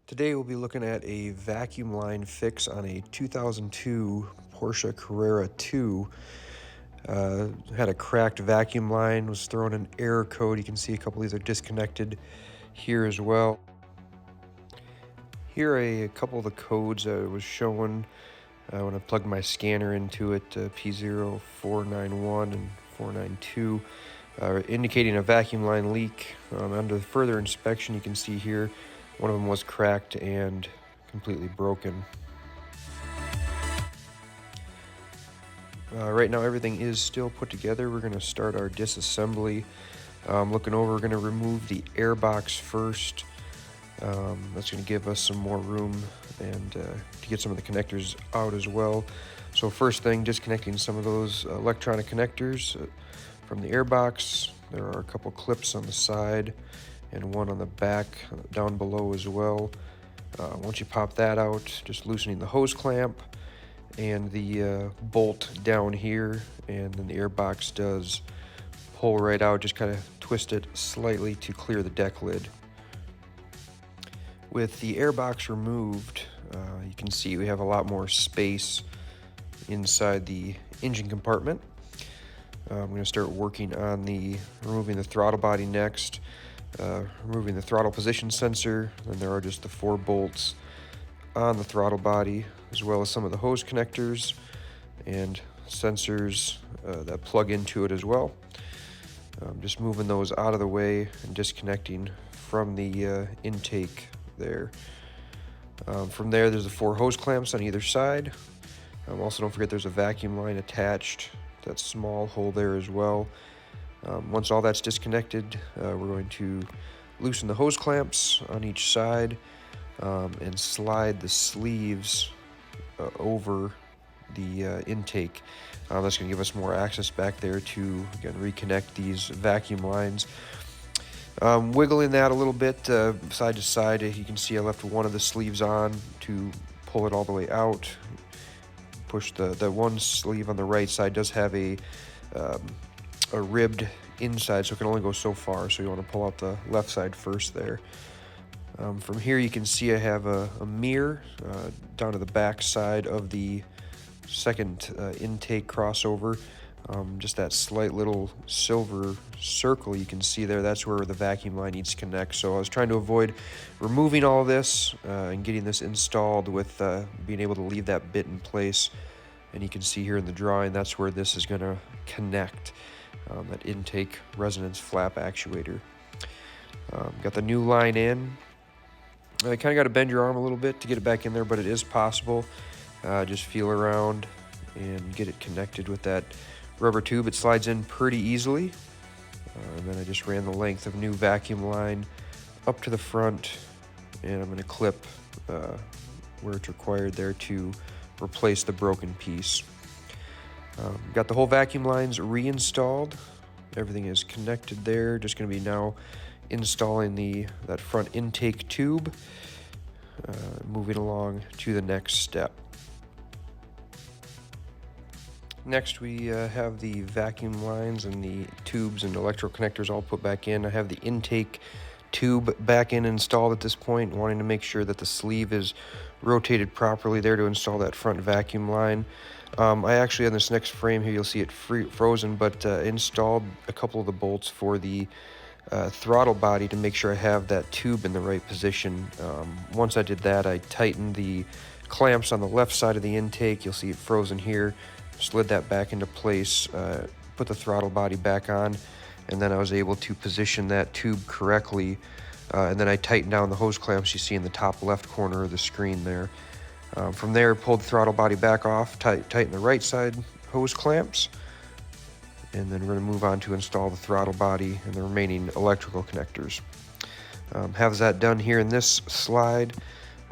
Today we'll be looking at a vacuum line fix on a 2002 Porsche Carrera 2. Had a cracked vacuum line, was thrown an error code. You can see a couple of these are disconnected here as well. Here are a couple of the codes that was showing when I plugged my scanner into it, P0491 and 492, indicating a vacuum line leak. Under further inspection, you can see here one of them was cracked and completely broken. Right now everything is still put together. We're going to start our disassembly. Looking over, we're going to remove the air box first. That's going to give us some more room and to get some of the connectors out as well. So first thing, disconnecting some of those electronic connectors from the air box. There are a couple clips on the side and one on the back down below as well. Once you pop that out, just loosening the hose clamp and the bolt down here, and then the air box does pull right out. Just kind of twist it slightly to clear the deck lid. With the air box removed, you can see we have a lot more space inside the engine compartment. I'm going to start working on removing the throttle body next, removing the throttle position sensor. Then there are just the 4 bolts on the throttle body, as well as some of the hose connectors and sensors that plug into it as well. Just moving those out of the way and disconnecting from the intake there. From there, there's the 4 hose clamps on either side. Also, don't forget there's a vacuum line attached, that small hole there as well. Once all that's disconnected, we're going to loosen the hose clamps on each side and slide the sleeves over the intake. That's going to give us more access back there to, again, reconnect these vacuum lines. Wiggling that a little bit side to side, you can see I left one of the sleeves on to pull it all the way out. Push the one sleeve on the right side does have a ribbed inside, so it can only go so far, so you want to pull out the left side first there. From here you can see I have a mirror down to the back side of the second intake crossover. Just that slight little silver circle you can see there, that's where the vacuum line needs to connect. So I was trying to avoid removing all this and getting this installed with being able to leave that bit in place. And you can see here in the drawing, that's where this is going to connect, that intake resonance flap actuator. Got the new line in. I kind of got to bend your arm a little bit to get it back in there, but it is possible. Just feel around and get it connected with that rubber tube. It slides in pretty easily. And then I just ran the length of new vacuum line up to the front, and I'm going to clip where it's required there to replace the broken piece. Got the whole vacuum lines reinstalled. Everything is connected there. Just going to be now installing that front intake tube, moving along to the next step. Next, we have the vacuum lines and the tubes and electrical connectors all put back in. I have the intake tube back in installed at this point, wanting to make sure that the sleeve is rotated properly there to install that front vacuum line. I actually, on this next frame here, you'll see it frozen, but installed a couple of the bolts for the throttle body to make sure I have that tube in the right position. Once I did that, I tightened the clamps on the left side of the intake. You'll see it frozen here. Slid that back into place, put the throttle body back on, and then I was able to position that tube correctly. And then I tightened down the hose clamps you see in the top left corner of the screen there. From there, pulled the throttle body back off, tighten the right side hose clamps, and then we're going to move on to install the throttle body and the remaining electrical connectors. Have that done here in this slide.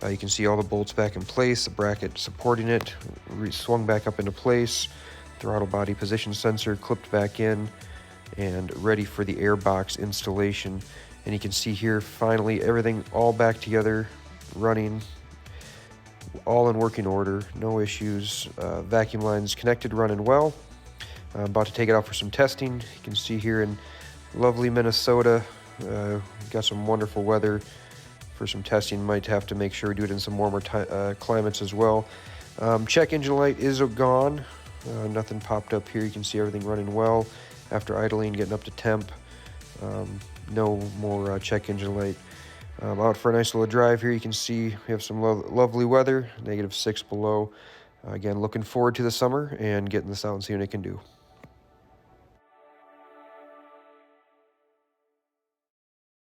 You can see all the bolts back in place, the bracket supporting it, swung back up into place, throttle body position sensor clipped back in, and ready for the air box installation. And you can see here, finally, everything all back together, running, all in working order, no issues. Vacuum lines connected, running well. I'm about to take it out for some testing. You can see here in lovely Minnesota, got some wonderful weather for some testing. Might have to make sure we do it in some warmer climates as well. Check engine light is gone. Nothing popped up here. You can see everything running well after idling, getting up to temp. No more check engine light. Out for a nice little drive here. You can see we have some lovely weather, -6 below. Again, looking forward to the summer and getting this out and seeing what it can do.